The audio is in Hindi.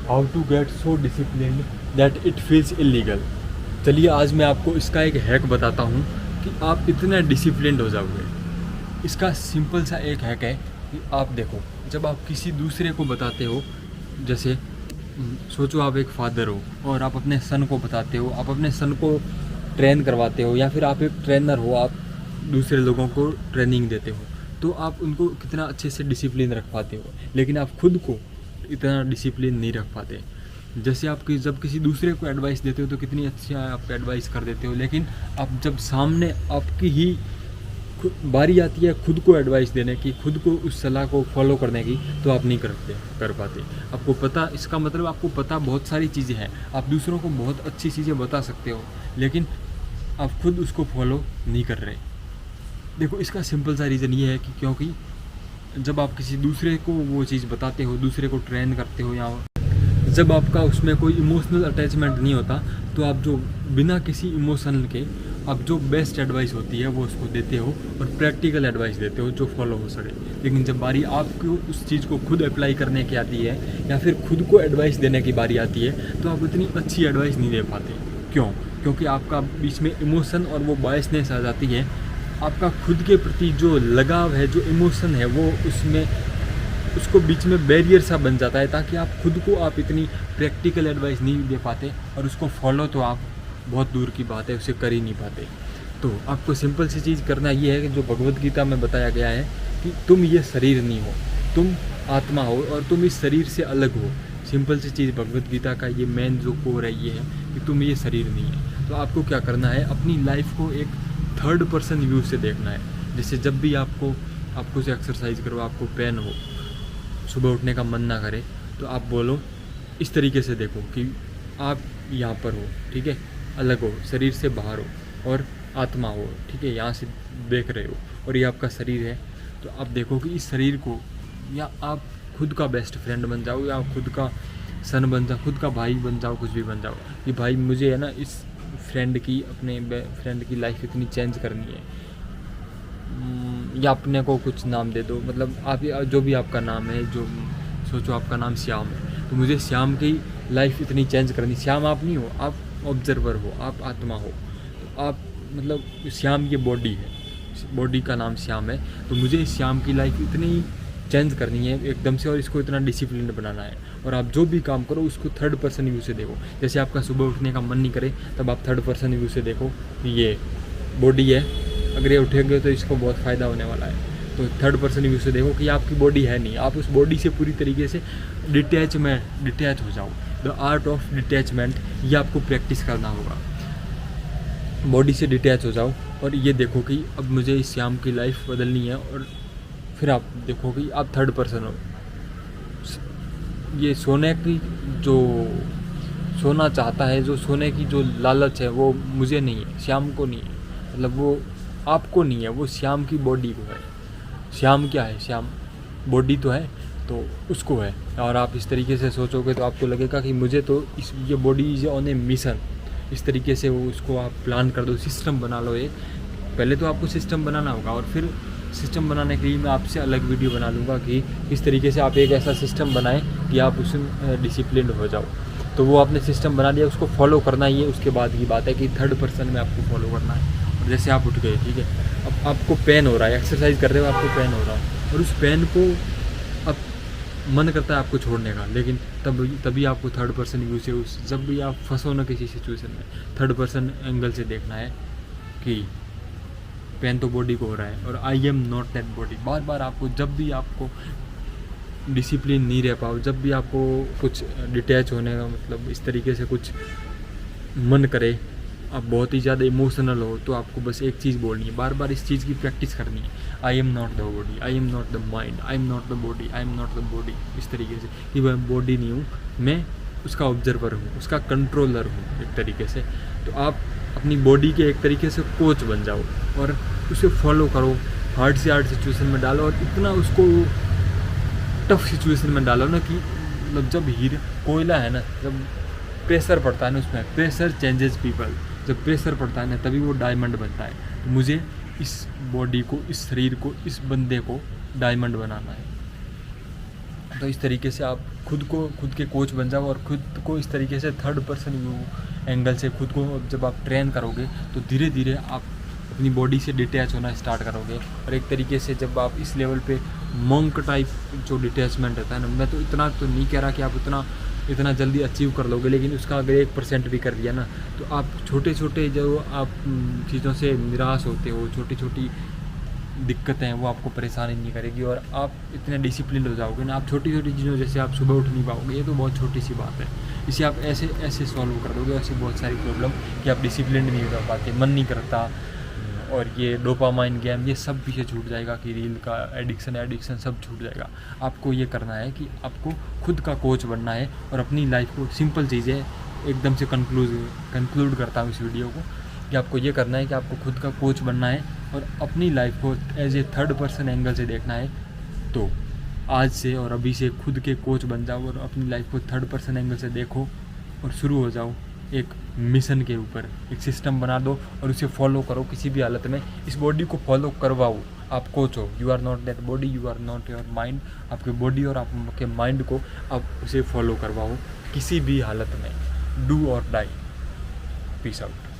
How to get so discipline that it feels illegal. चलिए आज मैं आपको इसका एक हैक बताता हूँ कि आप इतने डिसिप्लिन्ड हो जाओगे। इसका सिंपल सा एक हैक है कि आप देखो, जब आप किसी दूसरे को बताते हो, जैसे सोचो आप एक फादर हो और आप अपने सन को बताते हो, आप अपने सन को ट्रेन करवाते हो, या फिर आप एक ट्रेनर हो, आप दूसरे लोगों को ट्रेनिंग देते हो, तो आप उनको कितना अच्छे से डिसिप्लिन रख पाते हो। लेकिन आप खुद को इतना डिसिप्लिन नहीं रख पाते। जैसे आप जब किसी दूसरे को एडवाइस देते हो तो कितनी अच्छी आप एडवाइस कर देते हो, लेकिन आप जब सामने आपकी ही बारी आती है खुद को एडवाइस देने की, खुद को उस सलाह को फॉलो करने की, तो आप नहीं कर पाते। आपको पता, इसका मतलब आपको पता बहुत सारी चीज़ें हैं, आप दूसरों को बहुत अच्छी चीज़ें बता सकते हो, लेकिन आप खुद उसको फॉलो नहीं कर रहे। देखो इसका सिंपल सा रीज़न ये है कि क्योंकि जब आप किसी दूसरे को वो चीज़ बताते हो, दूसरे को ट्रेन करते हो, या जब आपका उसमें कोई इमोशनल अटैचमेंट नहीं होता, तो आप जो बिना किसी इमोशन के आप जो बेस्ट एडवाइस होती है वो उसको देते हो और प्रैक्टिकल एडवाइस देते हो जो फॉलो हो सके। लेकिन जब बारी आपको उस चीज़ को खुद अप्लाई करने की आती है या फिर खुद को एडवाइस देने की बारी आती है, तो आप इतनी अच्छी एडवाइस नहीं दे पाते। क्यों? क्योंकि आपका बीच में इमोशन और वो बायसनेस आ जाती है। आपका खुद के प्रति जो लगाव है, जो इमोशन है, वो उसमें उसको बीच में बैरियर सा बन जाता है, ताकि आप खुद को आप इतनी प्रैक्टिकल एडवाइस नहीं दे पाते, और उसको फॉलो तो आप बहुत दूर की बात है, उसे कर ही नहीं पाते। तो आपको सिंपल सी चीज़ करना ये है कि जो भगवत गीता में बताया गया है कि तुम ये शरीर नहीं हो, तुम आत्मा हो और तुम इस शरीर से अलग हो। सिंपल सी चीज़ भगवत गीता का ये मेन जो कोर है ये है कि तुम ये शरीर नहीं है। तो आपको क्या करना है, अपनी लाइफ को एक थर्ड पर्सन व्यू से देखना है। जैसे जब भी आपको से एक्सरसाइज करो, आपको पेन हो, सुबह उठने का मन ना करे, तो आप बोलो, इस तरीके से देखो कि आप यहाँ पर हो, ठीक है, अलग हो, शरीर से बाहर हो और आत्मा हो, ठीक है, यहाँ से देख रहे हो और ये आपका शरीर है। तो आप देखो कि इस शरीर को, या आप खुद का बेस्ट फ्रेंड बन जाओ, या खुद का सन बन जाओ, खुद का भाई बन जाओ, कुछ भी बन जाओ कि भाई मुझे है ना इस अपने फ्रेंड की लाइफ इतनी चेंज करनी है, या अपने को कुछ नाम दे दो, मतलब आप जो भी आपका नाम है, जो सोचो आपका नाम श्याम है, तो मुझे श्याम की लाइफ इतनी चेंज करनी। श्याम आप नहीं हो, आप ऑब्जर्वर हो, आप आत्मा हो, तो आप मतलब श्याम ये बॉडी है, बॉडी का नाम श्याम है, तो मुझे श्याम की लाइफ इतनी चेंज करनी है एकदम से, और इसको इतना डिसिप्लिन बनाना है। और आप जो भी काम करो उसको थर्ड पर्सन व्यू से देखो। जैसे आपका सुबह उठने का मन नहीं करे, तब आप थर्ड पर्सन व्यू से देखो कि ये बॉडी है, अगर ये उठेंगे तो इसको बहुत फ़ायदा होने वाला है। तो थर्ड पर्सन व्यू से देखो कि आपकी बॉडी है नहीं, आप उस बॉडी से पूरी तरीके से डिटैच हो जाओ। द आर्ट ऑफ डिटैचमेंट, ये आपको प्रैक्टिस करना होगा। बॉडी से डिटैच हो जाओ और ये देखो कि अब मुझे इस श्याम की लाइफ बदलनी है, और फिर आप देखो कि आप थर्ड पर्सन हो। ये सोने की जो सोना चाहता है, जो सोने की जो लालच है, वो मुझे नहीं है, श्याम को नहीं है, मतलब वो आपको नहीं है, वो श्याम की बॉडी को है। श्याम क्या है? श्याम बॉडी तो है, तो उसको है। और आप इस तरीके से सोचोगे तो आपको लगेगा कि मुझे तो ये body is on A mission. इस तरीके से वो उसको आप प्लान कर दो, सिस्टम बना लो एक। पहले तो आपको सिस्टम बनाना होगा, और फिर सिस्टम बनाने के लिए मैं आपसे अलग वीडियो बना लूँगा कि किस तरीके से आप एक ऐसा सिस्टम बनाएं कि आप उसमें डिसिप्लिन हो जाओ। तो वो आपने सिस्टम बना लिया, उसको फॉलो करना ही है। उसके बाद की बात है कि थर्ड पर्सन में आपको फॉलो करना है। और जैसे आप उठ गए, ठीक है, अब आपको पेन हो रहा है, एक्सरसाइज कर रहे हो, आपको पेन हो रहा है, और उस पेन को अब मन करता है आपको छोड़ने का, लेकिन तभी आपको थर्ड पर्सन व्यू से जब भी आप फंसो ना किसी सिचुएशन में, थर्ड पर्सन एंगल से देखना है कि पेन तो बॉडी को हो रहा है और I am not that body. बार बार आपको, जब भी आपको डिसिप्लिन नहीं रह पाओ, जब भी आपको कुछ डिटैच होने का मतलब इस तरीके से कुछ मन करे, आप बहुत ही ज़्यादा इमोशनल हो, तो आपको बस एक चीज़ बोलनी है, बार बार इस चीज़ की प्रैक्टिस करनी है। आई am not the body, I am not the mind, I am not the body, I am not the body. इस तरीके से कि मैं बॉडी नहीं हूँ, मैं उसका ऑब्जर्वर हूँ, उसका कंट्रोलर हूँ एक तरीके से। तो आप अपनी बॉडी के एक तरीके से कोच बन जाओ और उसे फॉलो करो, हार्ड से हार्ड सिचुएशन में डालो, और इतना उसको टफ सिचुएशन में डालो ना कि मतलब जब कोयला है ना, जब प्रेशर पड़ता है ना, उसमें प्रेशर चेंजेस पीपल। जब प्रेशर पड़ता है ना, तभी वो डायमंड बनता है। तो मुझे इस बॉडी को, इस शरीर को, इस बंदे को डायमंड बनाना है। तो इस तरीके से आप खुद के कोच बन जाओ और खुद को इस तरीके से थर्ड पर्सन व्यू एंगल से खुद को जब आप ट्रेन करोगे तो धीरे धीरे आप अपनी बॉडी से डिटैच होना स्टार्ट करोगे। और एक तरीके से जब आप इस लेवल पे मंक टाइप जो डिटैचमेंट रहता है ना, मैं तो इतना तो नहीं कह रहा कि आप इतना जल्दी अचीव कर लोगे, लेकिन उसका अगर 1% भी कर दिया ना तो आप छोटे छोटे जो आप चीज़ों से निराश होते हो, छोटी छोटी दिक्कतें हैं वो आपको परेशानी नहीं करेगी और आप इतने डिसिप्लिन हो जाओगे ना। आप छोटी छोटी चीज़ों जैसे आप सुबह उठ नहीं पाओगे, ये तो बहुत छोटी सी बात है, इसे आप ऐसे सॉल्व कर दोगे। ऐसी बहुत सारी प्रॉब्लम कि आप डिसिप्लिन नहीं हो पाते, मन नहीं करता, और ये डोपामाइन गेम ये सब पीछे छूट जाएगा कि रील का एडिक्शन सब छूट जाएगा। आपको ये करना है कि आपको खुद का कोच बनना है और अपनी लाइफ को सिंपल चीज़ें एकदम से कंक्लूड करता हूँ इस वीडियो को कि आपको ये करना है कि आपको खुद का कोच बनना है और अपनी लाइफ को as a third person angle से देखना है। तो आज से और अभी से खुद के कोच बन जाओ और अपनी लाइफ को थर्ड पर्सन एंगल से देखो और शुरू हो जाओ एक मिशन के ऊपर। एक सिस्टम बना दो और उसे फॉलो करो किसी भी हालत में। इस बॉडी को फॉलो करवाओ। आप कोच हो, you are not that body, you are not your mind. आपके बॉडी और आपके माइंड को आप उसे फॉलो करवाओ किसी भी हालत में। डू और डाई। Peace out.